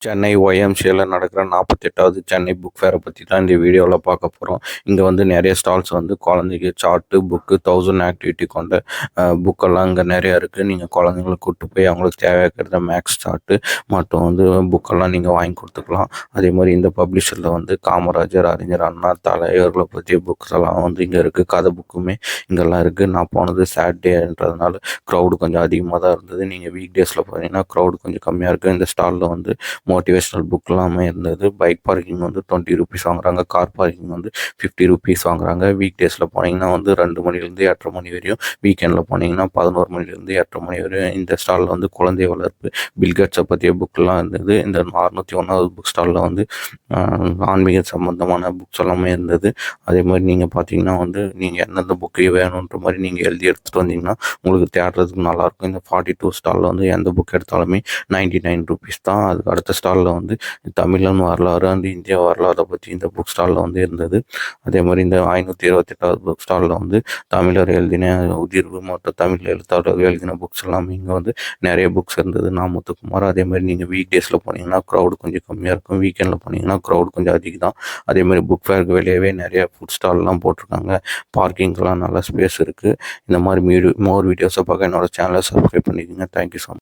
சென்னை ஒய்எம்சிஏல நடக்கிற 48வது சென்னை புக் ஃபேரை பற்றி தான் இந்த வீடியோவில் பார்க்க போகிறோம். இங்கே வந்து நிறைய ஸ்டால்ஸ் வந்து குழந்தைங்க சார்ட்டு புக்கு 1000 ஆக்டிவிட்டி கொண்ட புக்கெல்லாம் இங்கே நிறையா இருக்குது. நீங்கள் குழந்தைங்களை கூப்பிட்டு போய் அவங்களுக்கு தேவையாக்கிறத மேக்ஸ் சார்ட்டு மற்றும் வந்து புக்கெல்லாம் நீங்கள் வாங்கி கொடுத்துக்கலாம். அதே மாதிரி இந்த பப்ளிஷரில் வந்து காமராஜர், அறிஞர் அண்ணா, தலைவர்களை பற்றிய புக்ஸ் எல்லாம் வந்து இங்கே இருக்குது. கதை புக்குமே இங்கெல்லாம் இருக்குது. நான் போனது சாட்டர்டேன்றதுனால க்ரௌடு கொஞ்சம் அதிகமாக தான் இருந்தது. நீங்கள் வீக் டேஸில் பார்த்தீங்கன்னா க்ரௌடு கொஞ்சம் கம்மியாக இருக்குது. இந்த ஸ்டாலில் வந்து மோட்டிவேஷ்னல் புக் எல்லாமே இருந்தது. பைக் பார்க்கிங் வந்து 20 ருபீஸ் வாங்குறாங்க. கார் பார்க்கிங் வந்து 50 ருபீஸ் வாங்குறாங்க. வீக் டேஸில் போனீங்கன்னா வந்து 2 மணிலேருந்து 8:30 மணி வரையும், வீக்கெண்டில் போனீங்கன்னா 11 மணிலேருந்து 8:30 மணி வரையும். இந்த ஸ்டாலில் வந்து குழந்தை வளர்ப்பு, பில்கேட்ஸை பற்றிய புக்கெல்லாம் இருந்தது. இந்த 601வது புக் ஸ்டாலில் வந்து ஆன்மீக சம்பந்தமான புக்ஸ் எல்லாமே இருந்தது. அதே மாதிரி நீங்கள் பார்த்தீங்கன்னா வந்து நீங்கள் எந்தெந்த புக்கு வேணுன்ற மாதிரி நீங்கள் எழுதி எடுத்துகிட்டு வந்தீங்கன்னா உங்களுக்கு தேடுறதுக்கு நல்லாயிருக்கும். இந்த 42 ஸ்டாலில் வந்து எந்த புக் எடுத்தாலுமே 99 ருபீஸ் தான். அதுக்கு அடுத்த ஸ்டாலில் வந்து தமிழன் வரலாறு அண்ட் இந்தியா வரலாறை பற்றி இந்த புக் ஸ்டாலில் வந்து இருந்தது. அதே மாதிரி இந்த 528வது புக் ஸ்டாலில் வந்து தமிழர் எழுதின உதிர்வு மற்றும் தமிழ் எழுத்தாளர்கள் எழுதின புக்ஸ் எல்லாமே இங்கே வந்து நிறைய புக்ஸ் இருந்தது. நான் முத்துக்குமார். அதே மாதிரி நீங்கள் வீக் டேஸில் போனீங்கன்னா க்ரௌடு கொஞ்சம் கம்மியாக இருக்கும். வீக்கெண்டில் போனீங்கன்னா க்ரௌடு கொஞ்சம் அதிகம் தான். அதே மாதிரி புக் ஃபேருக்கு வெளியவே நிறைய ஃபுட் ஸ்டால்லாம் போட்டிருக்காங்க. பார்க்கிங்க்கெலாம் நல்லா ஸ்பேஸ் இருக்குது. இந்த மாதிரி மோர் வீடியோஸை பார்க்க என்னோடய சேனலை சப்ஸ்கிரைப் பண்ணிக்கோங்க. Thank you so much.